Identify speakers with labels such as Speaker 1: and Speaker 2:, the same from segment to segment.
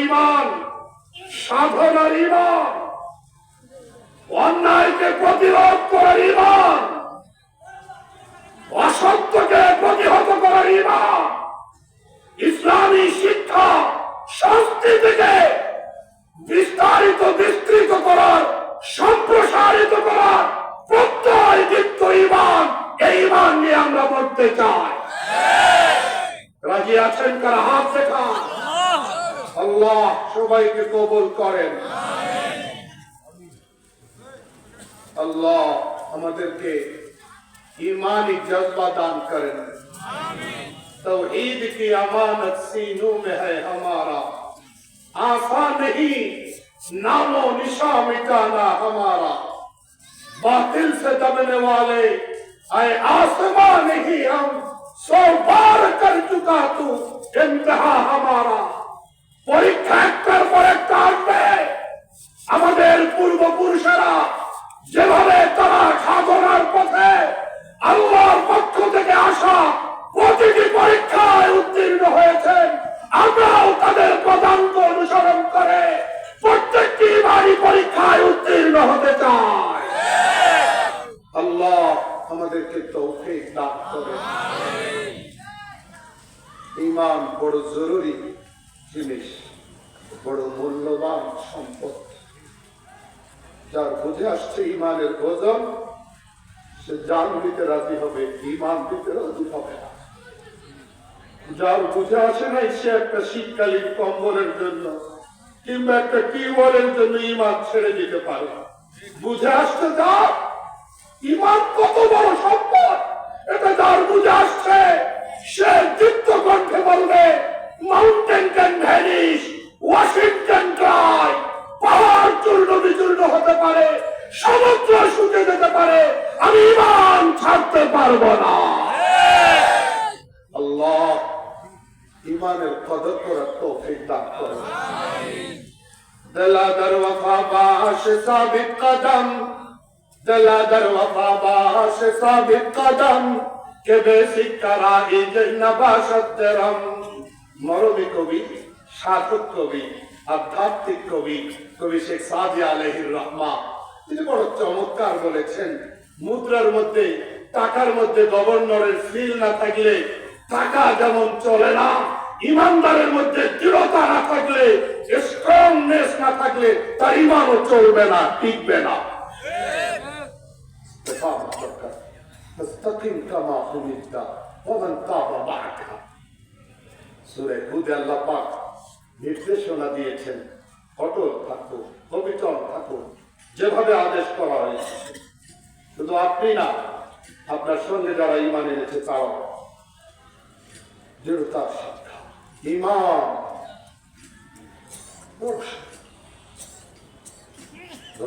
Speaker 1: ঈমান, সাধনার ঈমান, অন্যায়কে প্রতিরোধ করার ঈমান, অসত্যকে প্রতিহত করার ঈমান, ইসলামী শিক্ষা সংস্কৃতিকে বিস্তৃত করার, সম্প্রসারিত করার প্রত্যয়যুক্ত ঈমান, এই ঈমান নিয়ে আমরা বলতে চাই। রাজি আছেন? কারা হাত দেখান। আল্লাহ সবাইকে কবুল করেন। আল্লাহ আমাদেরকে ईमानी जज्बा दान करें। तौहीद की अमानत सीनों में है हमारा, आसान नहीं नामो निशा मिटाना हमारा। बातिल से दबने वाले आए आसमां नहीं, हम 100 बार कर चुका तू इंतहा हमारा। পরীক্ষা একটার পর একটা আসবে। আমাদের পূর্বপুরুষেরা যেভাবে তারা সাধনার পথে আল্লাহর পক্ষ থেকে আসা প্রতিটি পরীক্ষায় উত্তীর্ণ হয়েছেন, আমরাও তাদের পদাঙ্ক অনুসরণ করে প্রত্যেকটি বাড়ি পরীক্ষায় উত্তীর্ণ হতে চাই। আল্লাহ আমাদেরকে তৌফিক দান করেন। ঈমান বড় জরুরি জিনিস, বড় মূল্যবান সম্পদ। যার বুঝে আসছে ঈমানের ওজন, সে জান দিতে রাজি হবে, ঈমান দিতে রাজি হবে না। যার বুঝে আসে নাই, সে একটা শীতকালীন কম্বলের জন্য কিংবা একটা টিউবওয়েলের জন্য ঈমান ছেড়ে দিতে পারে। বুঝে আসতে যার ঈমান কত বড় সম্পদ, এটা যার বুঝে আসছে, সে দীপ্ত কণ্ঠে বলবে, mountain can vanish, Washington dry, পাহাড় চূর্ণ বিচূর্ণ হতে পারে, সমুদ্র শুকে যেতে পারে, আমি ঈমান ছাড়তে পারবো না। আল্লাহ ঈমানের কদর করার তৌফিক দান করুন। দিলা দর ওয়াফা বাশ সাবিত কদম, দিলা দর ওয়াফা বাশ সাবিত কদম, কে বেসিক করা ইজ নবাশত তেরম। মরমী কবি, সাধক কবি, আধ্যাত্মিক কবি, কবি শেখ সাদি আলাইহির রহমা, তিনি বড় চমৎকার বলেছেন, মুদ্রার মধ্যে, টাকার মধ্যে গভর্নরের সিল না থাকলে টাকা যেমন চলে না, ইমানদারের মধ্যে দৃঢ়তা না থাকলে, স্ট্রংনেস না থাকলে তার ঈমানও চলবে না, টিকবে না। মুস্তাকিম কামা উমিরতা ওয়া মান তাবা মা'আকা। সূরা হুদে আল্লাহ পাক নির্দেশনা দিয়েছেন, অটল থাকো, অবিচল থাকো, যেভাবে আদেশ করা হয়েছে। শুধু আপনি না, আপনার সঙ্গে যারা ঈমান এনেছে তারাও দৃঢ়তার শিক্ষা। ঈমান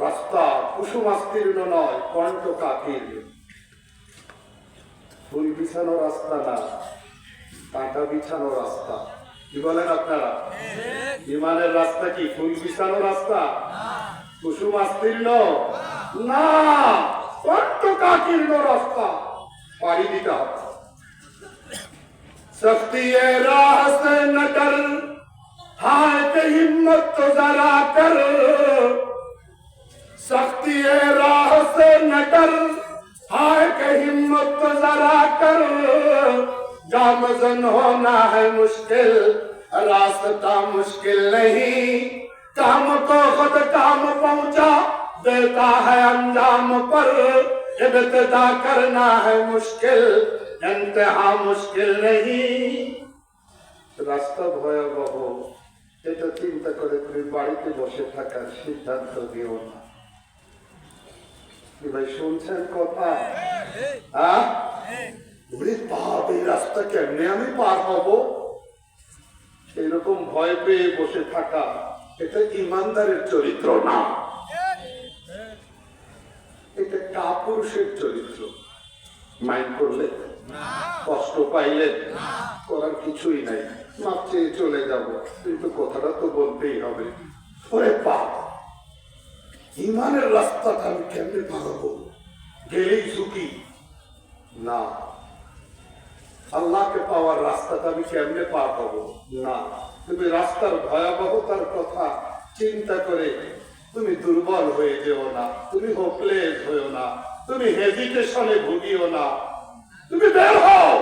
Speaker 1: রাস্তা কুসুমাস্তীর্ণ নয়, কণ্টকাকীর্ণ। ফুল বিছানো রাস্তা না, কাঁটা বিছানো রাস্তা। কি বলেন আপনারা? ঈমানের রাস্তা কি ফুল বিছানো রাস্তা, কুসুমাস্তীর্ণ না, কণ্টকাকীর্ণ রাস্তা, পাড়ি দিতে হবে। सख्ती राह से न डर, हाय के हिम्मत तो जरा कर। सख्ती राह से न डर, हाय के हिम्मत तो जरा कर। गामज़न होना है मुश्किल, रास्ता मुश्किल नहीं। काम को खुद काम पहुंचा देता है अंजाम पर। इब्तिदा करना है मुश्किल, इंतहा मुश्किल नहीं। রাস্তা ভয়াবহ, এটা চিন্তা করে তুমি বাড়িতে বসে থাকার সিদ্ধান্ত দিও না। কি ভাই শুনছেন কথা? এই রাস্তা কেমনে আমি পার হব, এরকম ভয় পেয়ে বসে থাকা, এটা ঈমানদারের চরিত্র না, এটা কাপুরুষের চরিত্র। মাইন্ড করলে, কষ্ট পাইলে, করার কিছুই নাই, মাপ চেয়ে চলে যাব, কিন্তু কথাটা তো বলতেই হবে। ওরে পাপ, ঈমানের রাস্তাটা আমি কেমনে পার হবো, গেলেই ঝুঁকি না। আল্লাহকে পাওয়ার রাস্তাটা আমি কেমনে পার হবো না। তুমি রাস্তার ভয়াবহতার কথা চিন্তা করে তুমি দুর্বল হয়ে যেও না, তুমি হোপলেস হয়েও না, তুমি হেজিটেশনে ভুগিও না, তুমি বের হও,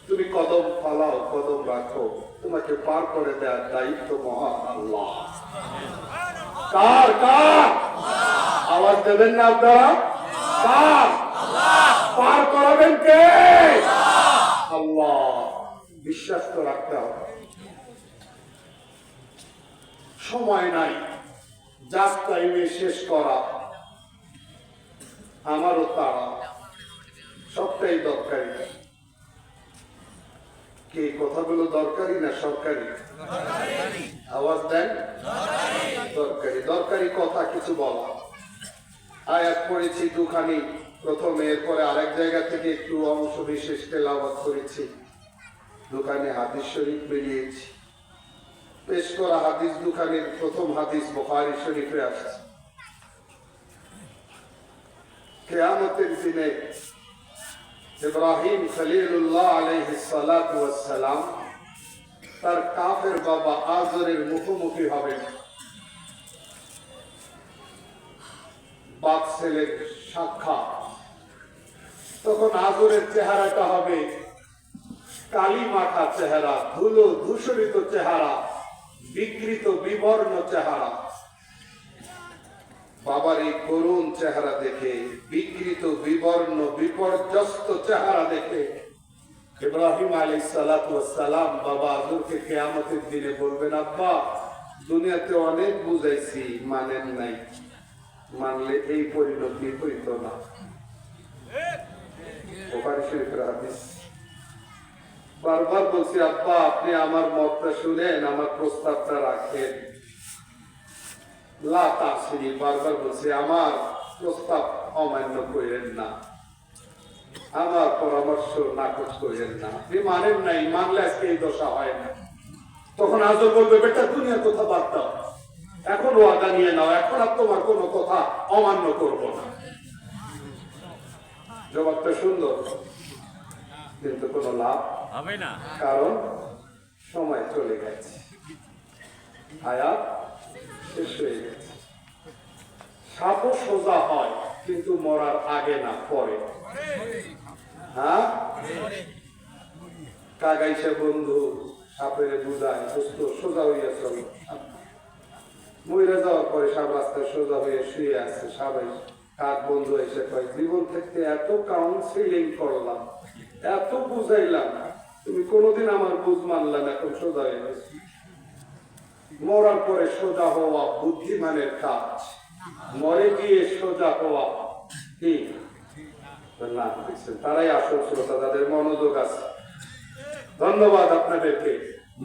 Speaker 1: তুমি কদম ফালাও, কদম রাখো, তোমাকে পার করে দেওয়ার দায়িত্ব মহান আল্লাহ। কার কার আওয়াজ দেবেন না আপনারা? কার পার করাবেন কে? আল্লাহ। বিশ্বাস তো রাখতে হবে। সময় নাই জাস্ট টাইমে শেষ করা, আমারও তারা, সবটাই দরকারি। কি কথাগুলো দরকারি না সরকারি? আওয়াজ দেন। দরকারি দরকারি কথা কিছু বলা। আয়াত পড়েছি দুখানি প্রথমে, এরপরে আরেক জায়গা থেকে একটু অংশ বিশেষ তেলাওয়াত করেছি, দুখানি হাদিস শরীফ বেরিয়েছি। পেশ করা হাদিস দুখানির প্রথম হাদিস বুখারী শরীফে আসছে। কিয়ামতের দিনে ইব্রাহিম খলিলুল্লাহ আলাইহিস সালাতু ওয়াস সালাম তার কাফের বাবা আজরের মুখোমুখি হবেন। বাপ ছেলের সাক্ষাৎ। তখন আজরের চেহারাটা হবে কালি মাখা চেহারা, ধুলো ধূসরিত চেহারা, বিকৃত বিবর্ণ চেহারা। বাবার এই করুণ চেহারা দেখে, বিকৃত বিবর্ণ বিপর্যস্ত চেহারা দেখে ইব্রাহিম আলাইহিস সালাতু ওয়াস সালাম বাবা আজরকে কিয়ামতের দিনে বলবেন, আব্বা দুনিয়াতে অনেক বুঝাইছি, মানেন নাই, মানলে এই পরিণতি হইত না। বুখারী শরীফের হাদিস। বারবার বলছি, আব্বা আপনি আমার মতটা শুনেন, আমার প্রস্তাবটা রাখেন। লা তাসিরি, বারবার বলছি আমার প্রস্তাব অমান্য করেন না, আমার পরামর্শ নাকচ করেন না। আপনি মানেন নাই, মানলে আজকে এই দশা হয় না। তখন আজর বলবে, বেটা দুনিয়ার কথা বাদ দাও, এখন ওয়াদা নিয়ে নাও, এখন আর তোমার কোনো কথা অমান্য করবো না। জবাবটা সুন্দর, কিন্তু কোনো লাভ হবে না, কারণ সময় চলে গেছে, হায়াত শেষ হয়ে গেছে। সাপও সোজা হয় কিন্তু মরার আগে না, পরে। হ্যাঁ, কাগাইছে বন্ধু সাপের বুঝায় দোস্ত সোজা হইয়া চলো। মইরা যাওয়ার পরে সাপ রাস্তায় সোজা হয়ে শুয়ে আছে। সবাই কাক বন্ধু এসে কয়, জীবন থেকে এত কাউন্সিলিং করলাম, এত বুঝাইলাম, তুমি কোনোদিন আমার বুঝ মানলাম, এখন সোজা হয়ে গেছি। মরার পরে সোজা হওয়া বুদ্ধিমানের কাজ, মরে গিয়ে সোজা হওয়া কি না? তারাই আসল শ্রোতা, তাদের মনোযোগ আছে। ধন্যবাদ আপনাদেরকে।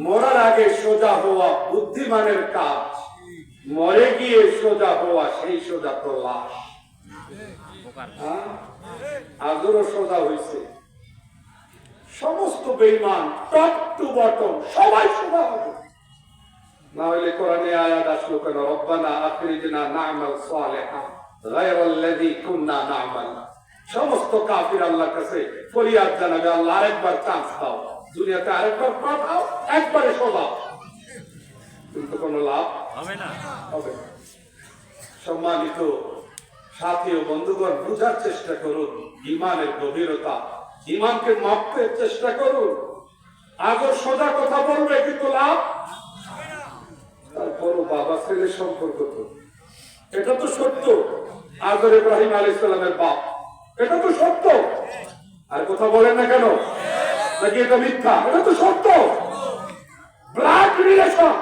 Speaker 1: মরার আগে সোজা হওয়া বুদ্ধিমানের কাজ, মরে গিয়ে সোজা হওয়া সেই সোজা তো লাশ। আজরও সোজা হয়েছে। সমস্ত বেঈমান টপ টু বটম সবাই সোজা হবে। না হলে কোরআনে আয়াত আসলো কেন, রব্বানা আখরিজনা না'মাল সালিহান গায়রাল্লাযী কুননা না'মাল। সমস্ত কাফির আল্লাহর কাছে ফরিয়াদ জানাবে, আল্লাহ আরেকবার চান্স দাও, দুনিয়াতে আরেকবার পাঠাও, একবারে সোজা। কিন্তু কোনো লাভ হবে না, হবে না। সম্মানিত সাথী ও বন্ধুগণ, বুঝার চেষ্টা করুন ঈমানের গভীরতা, ঈমানকে মাপতে চেষ্টা করুন। আজও সোজা কথা বলবে কিন্তু লাভ। তারপরও বাবা ছেলে সম্পর্ক তো, এটা তো সত্য। আজর ইব্রাহিম আলাইহিস সালামের বাপ, এটা তো সত্য। আর কথা বলেন না কেন, নাকি এটা মিথ্যা? এটা তো সত্য। ব্লাড রিলেশন,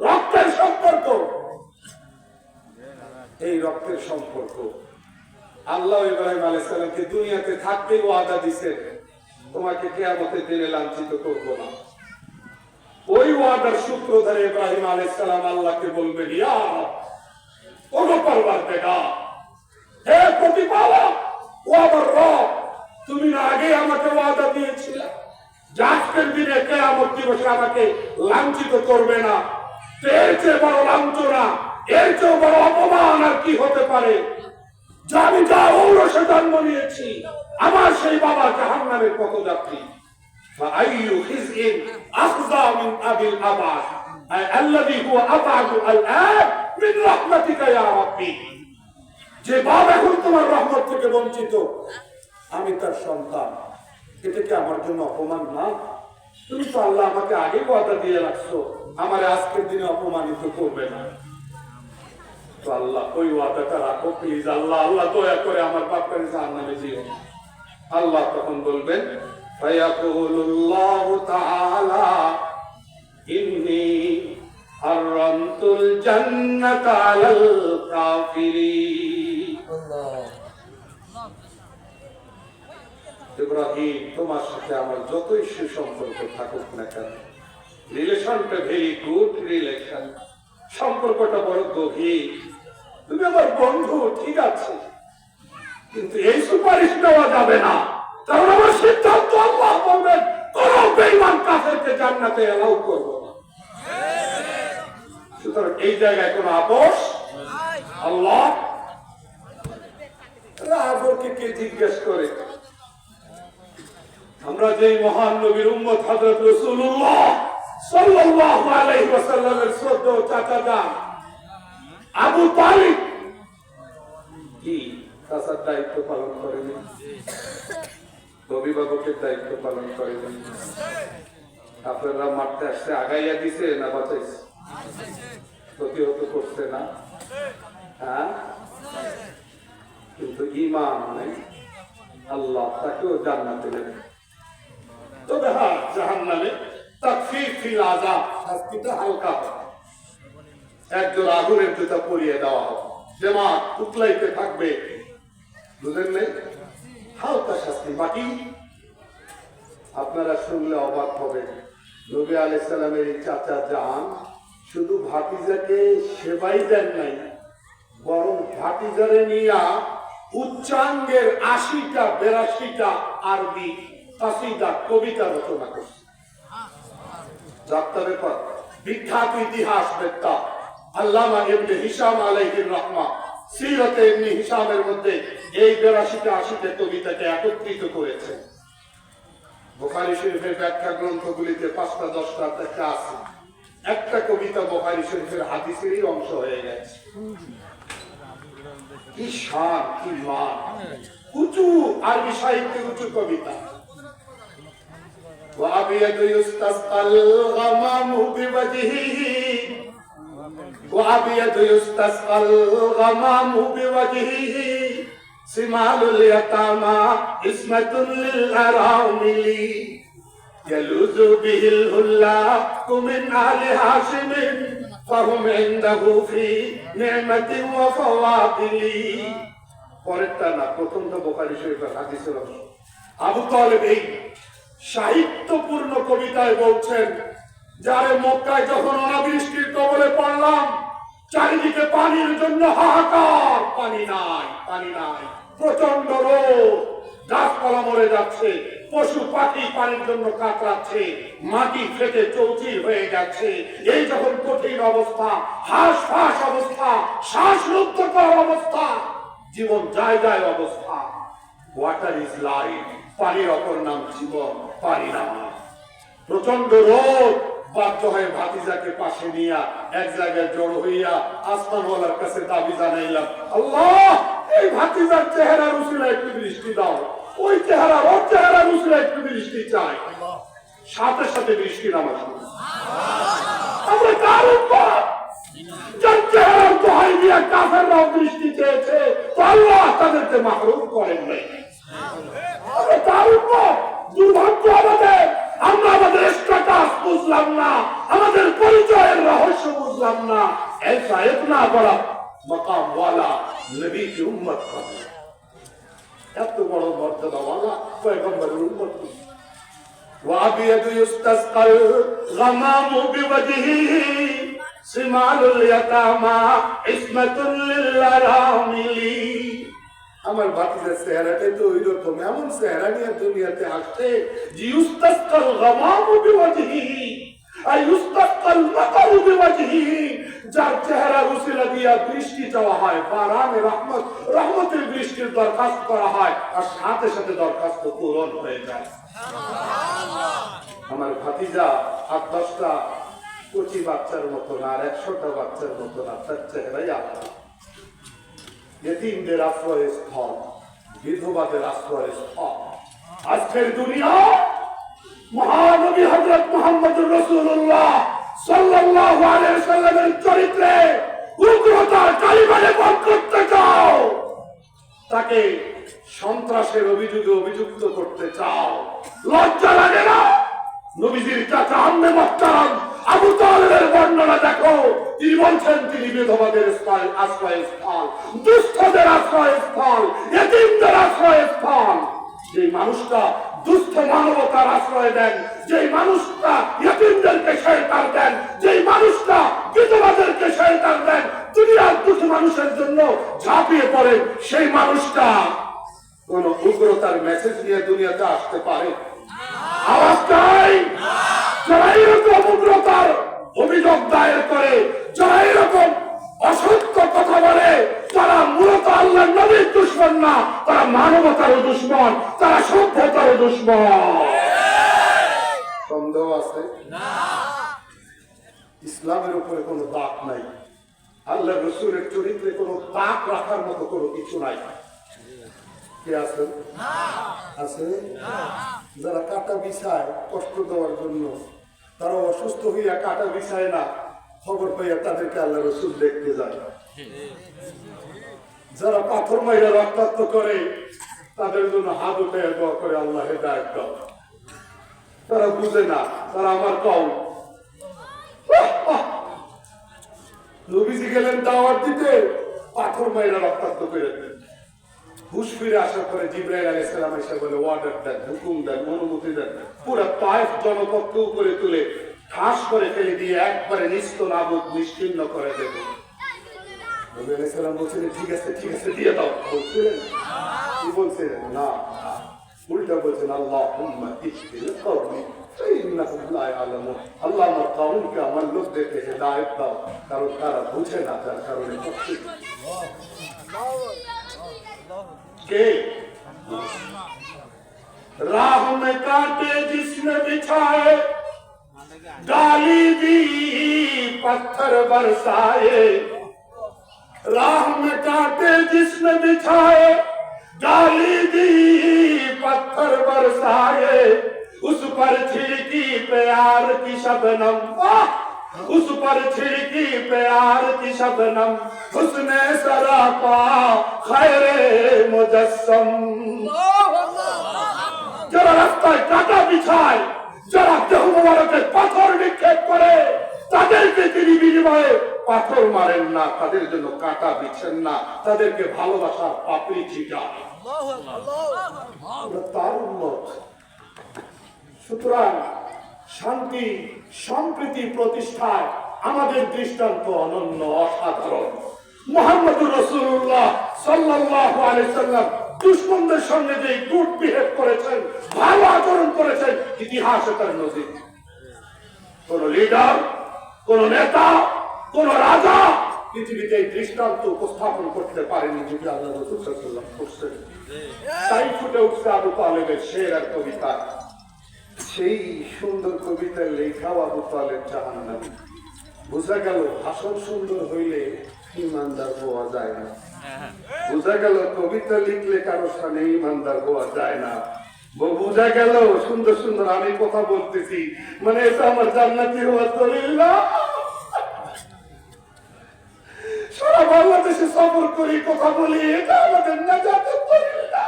Speaker 1: রক্তের সম্পর্ক। এই রক্তের সম্পর্ক আল্লাহ ইব্রাহিম আলাইহিস সালামকে দুনিয়াতে থাকতেই ওয়াদা দিয়েছেন, তোমাকে কিয়ামতের দিনে লাঞ্ছিত করব না। ওই ওয়াদার সূত্র ধরে ইব্রাহিম আলাইহিস সালাম আল্লাহকে বলবেন, ইয়া ও পরওয়ারদিগার, হে প্রতিপালক, ও আমার রব, তুমি না আগে আমাকে ওয়াদা দিয়েছিলে যে আজকের দিনে কিয়ামত দিবসে আমাকে লাঞ্ছিত করবে না। এর চেয়ে বড় লাঞ্ছনা, এর চেয়ে বড় অপমান আর কি হতে পারে? যে আমি যা ঔরসে জন্ম নিয়েছি, আমার সেই বাবা জাহান্নামের পথযাত্রী। فأي خزء أخزى من أبي الأبعد الذي هو أبعد الآن من رحمتك يا ربي যে বাপ এখন তোমার রহমত থেকে বঞ্চিত আমি তার সন্তান এটা কি আমার জন্য অপমান না তুমি তো আল্লাহ আমাকে আগে ওয়াদা দিয়ে রাখছো আমার আজকের দিনে অপমানিত করবে না তো আল্লাহ ওই ওয়াদাটা রাখো প্লিজ আল্লাহ আল্লাহ দয়া করে আমার বাপকে জাহান্নামে দিও না আল্লাহ তখন বলবেন ফায়াকুলুল্লাহু তাআলা ইন্নী হারামতুল জান্নাতা আলাল কাফিরিন ইব্রাহিম তোমার সাথে আমার যতই সুসম্পর্ক থাকুক না কেন রিলেশনটা ভেরি গুড রিলেশন সম্পর্কটা বড় গভীর তুমি আমার বন্ধু ঠিক আছে কিন্তু এই সুপারিশ দেওয়া যাবে না কারণ আমার সিদ্ধান্ত আল্লাহ বলবেন কোন বেঈমান কাফেরকে জান্নাতে এলাও করব না সুতরাং এই জায়গায় কোনো আপোষ আল্লাহ রাবকে কে জিজ্ঞেস করে আমরা যে মহান নবীর উম্মত হযরত রাসূলুল্লাহ সাল্লাল্লাহু আলাইহি ওয়াসাল্লামের শ্রদ্ধেয় চাচা যান আবু তালিব কি তার দায়িত্ব পালন করেনি অভিভাবকের দায়িত্ব পালন করেনি আপনারা মারতে আসছে আগাইয়া দিছে না বাঁচাইছে প্রতিহত করছে না হ্যাঁ কিন্তু ঈমান নাই আল্লাহ তাকেও জান্নাতে দেবেন তবে হ্যাঁ জাহান্নামে তাকফীর ফিল আযাব শাস্তিটা হালকা হবে একজন আগুনের জুতা পরিয়ে দেওয়া হবে যেমন উতলাইতে থাকবে বুঝলেন নাই হালকা শাস্তি বাকি আপনারা শুনলে অবাক হবে নবী আলাইহিস সালামের চাচা যান শুধু ভাতিজাকে সেবাই দেন নাই বরং ভাতিজারে নিয়া উচ্চাঙ্গের ৮০টা ৮২টা আরবি কাসিদা কবিতা রচনা করছে যাত্রা ব্যাপার বিখ্যাত ইতিহাস বেত্তা আল্লামা ইবনে হিশাম আলাইহির রাহমা সিরাতে ইবনে হিশামের মধ্যে এই ৮২টা ৮০টা কবিতাকে একত্রিত করেছে বুখারী শরীফের ব্যাখ্যা গ্রন্থগুলিতে ৫টা ১০টা থেকে আছে একটা কবিতা বুখারী শরীফের হাদিসেরই অংশ হয়ে গেছে কি শান কি মান উঁচু আরবি সাহিত্যের উঁচু কবিতা وأبيض يستسقى الغمام بوجهه وأبيض يستسقى الغمام بوجهه سمال اليتامى عصمة للأرامل يلوذ به الهلاك من آل هاشم فهم عنده في نعمة وفواضل পরেরটা না প্রথমটা বুখারী শরীফের হাদিসের অংশ আবু তালেব এই সাহিত্যপূর্ণ কবিতায় বলছেন যারে মক্কায় যখন অনাবৃষ্টির কবলে পড়লাম চারিদিকে পানির জন্য হাহাকার পানি নাই প্রচন্ড রোদ গাছপালা মরে যাচ্ছে পশু পাখি পানির জন্য কাতরাচ্ছে মাটি ফেটে চৌচির হয়ে যাচ্ছে এই যখন কঠিন অবস্থা হাঁসফাঁস অবস্থা শ্বাসরুদ্ধকর অবস্থা জীবন যায় যায় অবস্থা ওয়াটার ইজ লাইফ পানির অপর নাম জীবন পানি না প্রচন্ড রোদ বাধ্য হয়ে ভাতিজাকে পাশে নিয়া এক জায়গায় জড়ো হইয়া আসমানওয়ালার কাছে দাবি জানাইলাম আল্লাহ এই ভাতিজার চেহারা রুসিলা একটু বৃষ্টি দাও ওই চেহারা ওর চেহারা রুসিলা একটু বৃষ্টি চাই সাথে সাথে বৃষ্টি নামা শুরু আমরা কার উপর যার চেহারার দোহাই দিয়া কাফেররাও বৃষ্টি চেয়েছে তো আল্লাহ তাদেরকে মাহরুম করেন নাই আমরা কার উপর দুর্ভাগ্য আমাদের আমরা আমাদের স্ট্যাটাস বুঝলাম না আমাদের পরিচয়ের রহস্য বুঝলাম না ऐसा इतना बड़ा मकाम वाला नबी की उम्मत का এত বড় মর্যাদা वाला পয়গম্বরের উম্মত وابيض يستسقى الغمام بوجهه سمال اليتامى عصمة للأرامل আমার ভাতিজার চেহারাটাই তো ওই রকম এমন চেহারা নিয়ে দুনিয়াতে আসছে যে ইউস্তাসকাল গামামু বিওয়াজহিহি আর ইউস্তাসকাল মাতারু বিওয়াজহিহি যার চেহারা উসিলা দিয়া বৃষ্টি চাওয়া হয় বারানে রহমত রহমতের বৃষ্টির দরখাস্ত করা হয় আর সাথে সাথে দরখাস্ত পূরণ হয়ে যায় সুবহানাল্লাহ আমার ভাতিজা 8-10টা কচি বাচ্চার মতো না, আর 100টা বাচ্চার মতো না, তার চেহারাই আলাদা। ইতিমদের আশ্রয়স্থল, বিধবাদের আশ্রয়স্থল। আজকের দুনিয়া মহানবী হযরত মুহাম্মদুর রাসূলুল্লাহ সাল্লাল্লাহু আলাইহি ওয়াসাল্লামের চরিত্রে উগ্রতার কালিমারে বধ করতে চাও, তাকে সন্ত্রাসের অভিযোগে অভিযুক্ত করতে চাও, লজ্জা লাগে না? নবীজির চাচা আম্মে মুহতারাম আবু তালেবের বর্ণনা দেখো, তিনি বলছেন তিনি বিধবাদের আশ্রয়স্থল, দুস্থদের আশ্রয়স্থল, ইতিমদের আশ্রয়স্থল। যে মানুষটা দুস্থ মানবতার আশ্রয় দেন, যে মানুষটা ইতিমদেরকে শেল্টার দেন, যে মানুষটা বিধবাদেরকে শেল্টার দেন, দুনিয়ার দুঃখী মানুষের জন্য ঝাঁপিয়ে পড়েন, সেই মানুষটা কোন উগ্রতার মেসেজ নিয়ে দুনিয়াতে আসতে পারে? আওয়াজ চাই। যারা এরকম উগ্রতার অভিযোগ দায়ের করে, যারা এরকম অসত্য কথা বলে, তারা মূলত আল্লাহর নবীর দুশমন না, তারা মানবতারও দুশমন, তারা সভ্যতারও দুশমন। সন্দেহ আছে? ইসলামের উপরে কোনো দাগ নাই, আল্লাহ রাসূলের চরিত্রে কোনো দাগ রাখার মতো কোনো কিছু নাই। কে আছে? আছে? যারা কাটা বিছায় কষ্ট দেওয়ার জন্য, তারা অসুস্থ হইয়া কাটা বিছায় না, খবর পাইয়া তাদেরকে আল্লাহ রাসূল দেখতে যায়। যারা পাথর মাইরা রক্তাক্ত করে, তাদের জন্য হাত উঠাইয়া দোয়া করে, আল্লাহ হেদায়েত দাও। তারা বুঝে না, তারা আমার কওম। নবীজি গেলেন দাওয়াত দিতে, পাথর মাইরা রক্তাক্ত করে দেন। হুশ ফিরে আসার পরে জিবরাইল আলাইহিস সালাম এসে বলে, অর্ডার দেন, হুকুম দেন, অনুমতি দেন, পুরো তায়েফ জনপদকে উপরে তুলে ঠাস করে ফেলে দিয়ে একবারে নিস্তনাবুদ নিশ্চিহ্ন করে দেবে। নবী আলাইহিস সালাম বলছিলেন, ঠিক আছে ঠিক আছে দিয়ে দাও। বলছিলেন কি? বলছিলেন না, উল্টা বলছেন, আল্লাহুম্মা ইহদিল কওমি ফাইন্নাহুম লা ইয়ালামুন। আল্লাহ আমার কওমকে, আমার লোকদেরকে হেদায়েত দাও, কারণ তারা বুঝে না, যার কারণে কষ্ট। के राह में कांटे जिसने बिछाए, डाली दी पत्थर बरसाए। राह में कांटे जिसने बिछाए, डाली दी पत्थर बरसाए। उस पर छिड़की प्यार की शबनम, उस पर छिड़की प्यार की शबनम, हुस्ने सरापा खैरे मुजस्सम। যারা রাস্তায় কাটা বিছায়, যারা দেহ মোবারকে পাথর নিক্ষেপ করে, তাদেরকে তিনি বিনিময়ে পাথর মারেন না, তাদের জন্য কাটা বিছেন না, তাদেরকে ভালোবাসার পাপড়ি ছিটান। তার উম্মত। সুতরাং শান্তি সম্প্রীতি প্রতিষ্ঠায় আমাদের দৃষ্টান্ত অনন্য, অসাধারণ। মুহাম্মদুর রাসূলুল্লাহ সাল্লাল্লাহু আলাইহি সাল্লাম দুশমনদের সঙ্গে যে গুড বিহেভ করেছেন, ভালো আচরণ করেছেন, ইতিহাসে তার নজির। কোন লিডার, কোন নেতা, কোন রাজা পৃথিবীতে এই দৃষ্টান্ত উপস্থাপন করতে পারেনি, যদি আল্লাহ রাসূল সাল্লাল্লাহু আলাইহি ওয়াসাল্লাম করতেন। তাই ফুটে উঠছে আবু তালেবের শের আর কবিতা। সেই সুন্দর কবিতার লেখাও আবু তালেব জাহান্নামী। বোঝা গেল ভাষণ সুন্দর হইলে ইমানদার হওয়া যায় না। বোঝা গেল কবিতা লিখলে কারো সামনে ইমানদার হওয়া যায় না। বোঝা গেল সুন্দর সুন্দর আমি কথা বলতেছি, মানে এটা আমার জান্নাতি হওয়ার দলিল না। সারা বাংলাদেশে সফর করি, কথা বলি, এটা আমাদের নাজাতের দলিল না।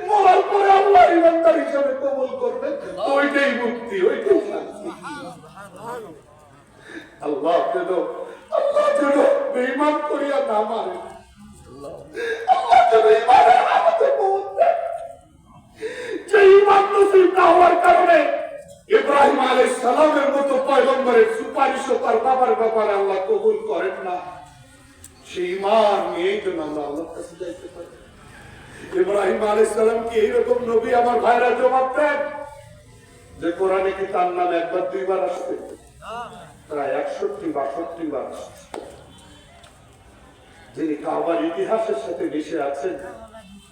Speaker 1: মরার পরে আল্লাহ ইমানদার হিসাবে কবুল করবেন, ওইটাই মুক্তি, ওইটাই শান্তি। আল্লাহ যেন বেঈমান করিয়া না মারে, আল্লাহ যেন ঈমানের হাতে পৌঁছে। যে ঈমান নসিব না হওয়ার কারণে ইব্রাহিম আলাইহিস সালামের মতো পয়গম্বরের সুপারিশও তার বাবার ব্যাপারে আল্লাহ কবুল করেন না, সেই ঈমান নিয়েই যেন আমরা আল্লাহর কাছে যাইতে পারি। ইব্রাহিম আলাইহিস সালাম কি এইরকম নবী? আমার ভাইরা জবাব দেন যে কোরআনে কি তার নাম একবার দুইবার আসছে? প্রায় 61-62 বার। যিনি কাবার ইতিহাসের সাথে মিশে আছেন,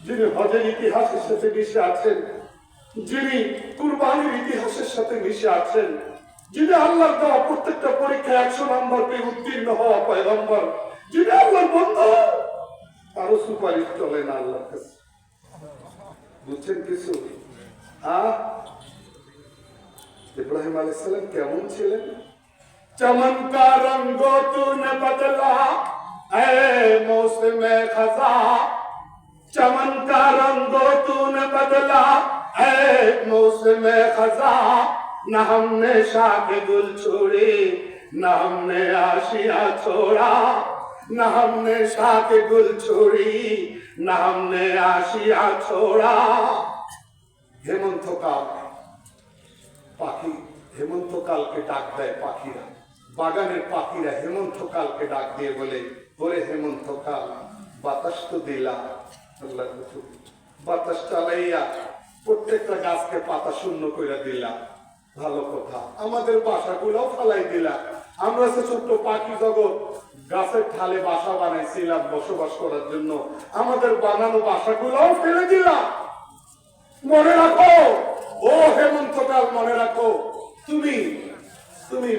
Speaker 1: যিনি হজের ইতিহাসের সাথে মিশে আছেন, যিনি কুরবানির ইতিহাসের সাথে মিশে আছেন, যিনি আল্লাহর দেওয়া প্রত্যেকটা পরীক্ষায় 100 নম্বর পেয়ে উত্তীর্ণ হওয়া পয়গম্বর, যিনি আল্লাহর বন্ধু, কারো সুপারিশ চলে না আল্লাহর কাছে। বুঝছেন কিছু? ইব্রাহিম আলাইহিস সালাম কেমন ছিলেন? चमन का रंगो तूने बदला ऐ मौसमे खजा, चमन का रंगो तूने बदला ऐ मौसमे खजा, न हमने शाख गुल छोड़ी न हमने आशिया छोड़ा, न हमने शाख गुल छोड़ी न हमने आशिया छोड़ा। हेमंतकाल পাখি হেমন্তকালকে ডাক দেয় পাখিরা, বাগানের পাখিরা হেমন্তকালকে ডাক দিয়ে বলে, ওরে হেমন্তকাল বাতাস তো দিলা, আল্লাহ বাতাস চালাইয়া প্রত্যেকটা গাছকে পাতা শূন্য করে দিলা, ভালো কথা, আমাদের বাসাগুলোও ফালাই দিলা। আমরা সে ছোট্ট পাখি জগৎ গাছের ঠালে বাসা বানাইছিলাম বসবাস করার জন্য, আমাদের বানানো বাসাগুলোও ফেলে দিলা। মনে রাখো ও হেমন্তকাল, মনে রাখো, তুমি তুমি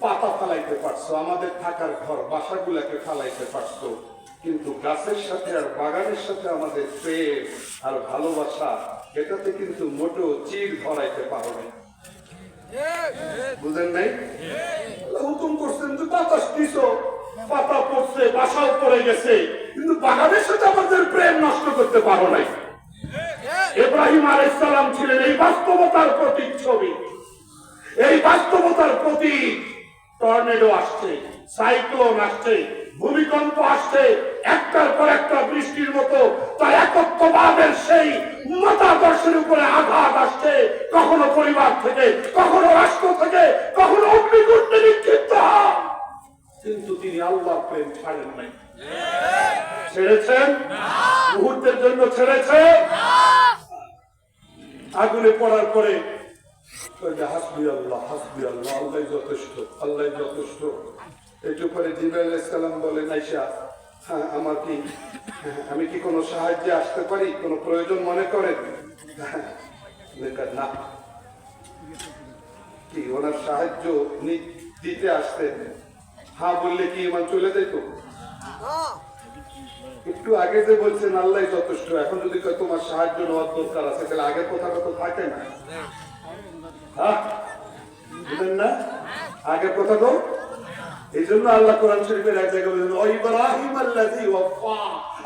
Speaker 1: পাতা ফালাইতে পারছো, আমাদের থাকার ঘর বাসাগুলাকে ফালাইতে পারছো, কিন্তু গাছের সাথে আর বাগানের সাথে আমাদের প্রেম আর ভালোবাসা, এটাতে কিন্তু মোটেও চির ধরাইতে পারো না। বুঝেন নাই? হুকুম করছেন যে বাতাস দিছো, পাতা পড়ছে, বাসাও পড়ে গেছে, কিন্তু বাগানের সাথে আমাদের প্রেম নষ্ট করতে পারো নাই। ইব্রাহিম আলাইহিস সালাম ছিলেন এই বাস্তবতার প্রতীক ছবি, এই বাস্তবতার প্রতীক। টর্নেডো আসছে, সাইক্লোন আসছে, ভূমিকম্প আসছে, একটার পর একটা বৃষ্টির মতো তার একত্ববাদের সেই মতাদর্শের উপরে আঘাত আসছে, কখনো পরিবার থেকে, কখনো রাষ্ট্র থেকে, কখনো অগ্নিকুণ্ডে নিক্ষিপ্ত হয়, কিন্তু তিনি আল্লাহর প্রেম ছাড়েন নাই। ছেড়েছেন? মুহূর্তের জন্য ছেড়েছেন? আগুনে পড়ার পরে হাসবি আল্লাহ, হাসবি আল্লাহ, আল্লাহ যথেষ্ট, আল্লাহ যথেষ্ট। একটু পরে জিবরাইল আলাইহিস সালাম বলেন, আয়েশা, হ্যাঁ আমার কি, আমি কি কোনো সাহায্যে আসতে পারি, কোনো প্রয়োজন মনে করেন? না, কি ওনার সাহায্য দিতে আসতেন? হ্যাঁ বললে কি ইমান চলে যেত? একটু আগে যে বলছেন আল্লাহ যথেষ্ট, এখন যদি তোমার সাহায্য নেওয়ার দরকার আছে, তাহলে আগের কথাটা তো থাকে না। বুঝলেন না আগের কথা তো? এই জন্য আল্লাহ কোরআন শরীফের এক জায়গায় বলেন, ও ইব্রাহিম আল্লাযী ওয়াফা,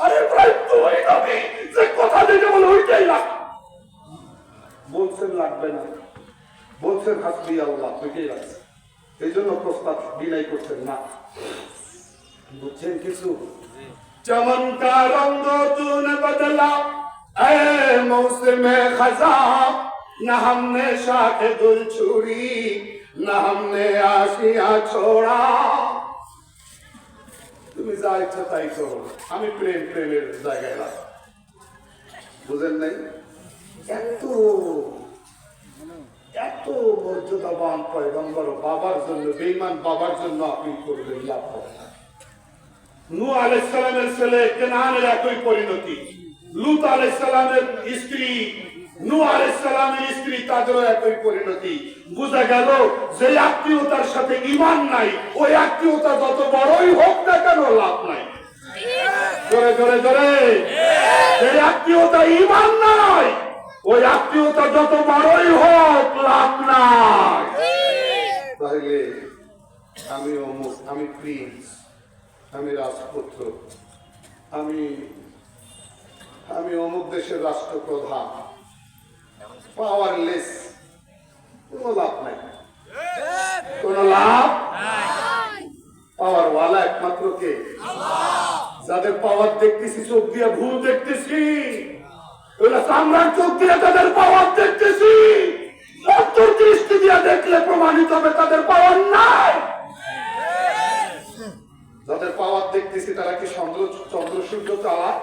Speaker 1: আরে ইব্রাহিম তো ওই নবী যে কথা দিতে বলে ওইটাই লাগবে। বলছেন লাগবে না, বলছেন হাসবি আল্লাহ, ওইটাই লাগছে। এই জন্য প্রস্তাব বিলাই করছেন না। বুঝছেন কিছু? चमन का रंग तूने बदला ऐ मौसमे खजा, न हमने शाख गुल छोड़ी न हमने आशिया छोड़ा। তুমি যা ইচ্ছা তাই করো, আমি প্রেম প্রেমের জায়গায় রাখি। বুঝেন নাই? এত এত মর্যাদাবান পয়গম্বর বাবার জন্য, বেঈমান বাবার জন্য আপনি করবেন লাভ হবে না। নূহ আলাইহিস সালামের ছেলে কেনানের একই পরিণতি, লূত আলাইহিস সালামের স্ত্রী, নূহ আলাইহিস সালামের স্ত্রী, তাদেরও একই পরিণতি। বোঝা গেল যে আত্মীয়তার সাথে ঈমান নাই, ওই আত্মীয়তা যত বড়ই হোক না কেন লাভ নাই। জোরে জোরে জোরে, যে আত্মীয়তা ঈমান নাই, ওই আত্মীয়তা যত বড়ই হোক লাভ নাই। তাহলে আমি অমুক, আমি প্রিন্স, আমি রাজপুত্র, আমি অমুক দেশের রাষ্ট্রপ্রধান, পাওয়ারলেস, কোন লাভ নাই, কোন লাভ। পাওয়ারওয়ালা একমাত্র কে? যাদের পাওয়ার দেখতেছি চোখ দিয়ে ভুল দেখতেছি, চামড়ার চোখ দিয়ে তাদের পাওয়ার দেখতেছি, দৃষ্টি দিয়ে দেখলে প্রমাণিত হবে তাদের পাওয়ার নাই। যাদের পাওয়ার দেখতেছি তারা কি চন্দ্র সূর্য চালায়?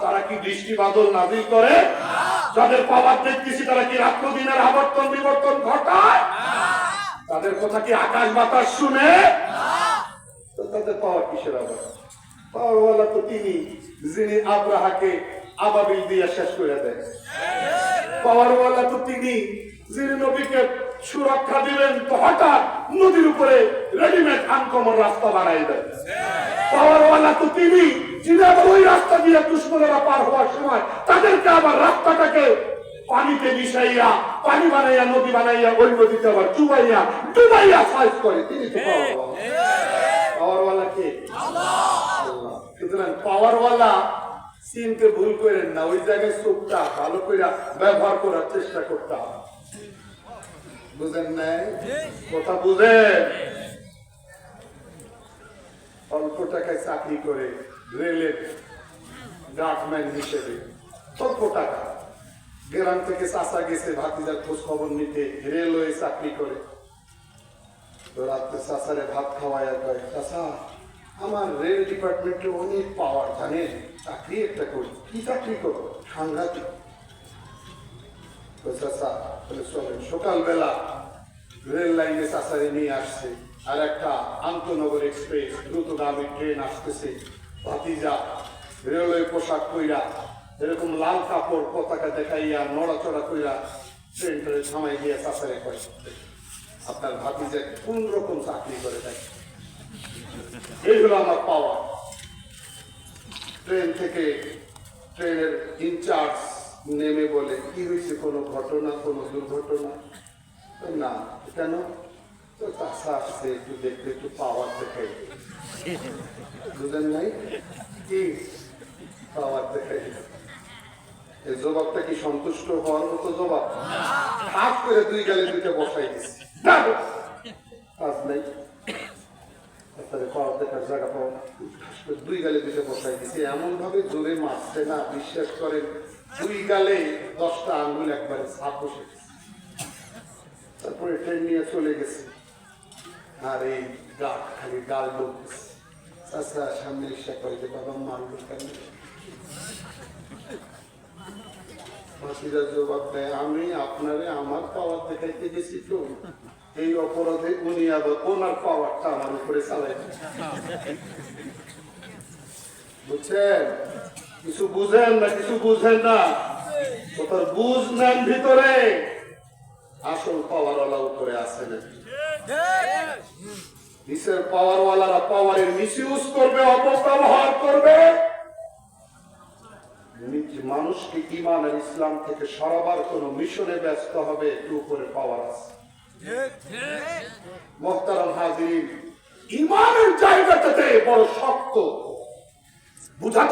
Speaker 1: তারা কি বৃষ্টি বাদল নাজিল করে? যাদের পাওয়ার দেখতেছি তারা কি রাত্র দিনের আবর্তন বিবর্তন ঘটায়? তাদের কথা কি আকাশ বাতাস শুনে? তাদের পাওয়ার কিসের আবার? পাওয়ারওয়ালা তো তিনি, যিনি আব্রাহাকে আবাবিল দিয়ে শেষ করে দেয়। পাওয়ারওয়ালা তো তিনি, যিনি নবীকে সুরক্ষা দিবেন, তো হঠাৎ নদীর উপরে রেডিমেড আনকমন রাস্তা বানাই দেন। পাওয়ারওয়ালা তো তিনি, যিনি আবার ওই রাস্তা দিয়ে দুশ্মনেরা পার হওয়ার সময় তাদেরকে আবার রাস্তাটাকে পানিতে মিশাইয়া, পানি বানাইয়া, নদী বানাইয়া, ওই নদীতে আবার ডুবাইয়া সাইজ করে। তিনি তো পাওয়ারওয়ালা কে? আল্লাহ। সুতরাং পাওয়ারওয়ালা চিনতে ভুল করেন না, ওই জায়গায় চোখটা ভালো করে ব্যবহার করার চেষ্টা করতে হবে। বুঝেন নাই কথা? বুঝেন? অল্প টাকায় চাকরি করে রেলের গার্ডম্যান হিসেবে, অল্প টাকা, গ্রাম থেকে চাচা গেছে ভাতিজার খোঁজ খবর নিতে, রেলওয়ে চাকরি করে। তো রাত্রে চাচারে ভাত খাওয়ায় কয়, চাচা আমার রেল ডিপার্টমেন্টে অনেক পাওয়ার, জানেন, চাকরি একটা করি। কি চাকরি করো? সাংঘাতিক। চাচা বলে চলেন। সকালবেলা রেল লাইনে চাচারে নিয়ে আসছে, আর একটা আন্তনগর এক্সপ্রেস দ্রুতগামী ট্রেন আসতেছে। ভাতিজা রেলওয়ে পোশাক কইরা, এরকম লাল কাপড় পতাকা দেখাইয়া নড়াচড়া কইরা ট্রেনটারে থামাই দিয়ে চাচারে কয়, আপনার ভাতিজা কোন রকম চাকরি করে থাকে? এই হলো আমার পাওয়া। ট্রেন থেকে ট্রেনের ইনচার্জ নেমে বলে, কি হয়েছে? কোনো ঘটনা, কোনো দুর্ঘটনা? না। কেন? তো চাষা আসছে, একটু দেখতে, একটু পাওয়ার দেখাই। বুঝেন নাই? কি পাওয়ার দেখাই? এই জবাবটা কি সন্তুষ্ট হওয়ার মতো জবাব? হাত করে দুই গালে দুইটা বসাই দিচ্ছি, কাজ নাই, পাওয়ার দেখার জায়গা পাওয়া না, দুই গালে দুইটা বসাই দিচ্ছি। এমন ভাবে জোরে মারছে না, বিশ্বাস করেন, দুই গালে 10টা আঙ্গুল একবারে ছাপ বসে গেছে। তারপরে ট্রেন নিয়ে চলে গেছে, আর এই খালি গাল বলতেছে। চাষা সামনে ইচ্ছা করে যে, বাবা মারলো কেন? জবাব দেয়, আমি আপনারে আমার পাওয়ার দেখাইতে গেছি, তো এই অপরাধে উনি আবার ওনার পাওয়ারটা আমার উপরে চালাই। বুঝছেন? কিছু বুঝেন না, কিছু বুঝেন না, কোথাও বুঝ নেন ভিতরে। আসল পাওয়ারওয়ালা উপরে আসে না। নিচের পাওয়ারওয়ালারা পাওয়ারের মিসইউজ করবে, অপব্যবহার করবে। মানুষকে ঈমান আর ইসলাম থেকে সরাবার কোন মিশনে ব্যস্ত হবে, একটু উপরে পাওয়ার আছে। মুহতারাম হাজিরিন, ঈমানের জায়গাটাতে বড় শক্ত বুঝা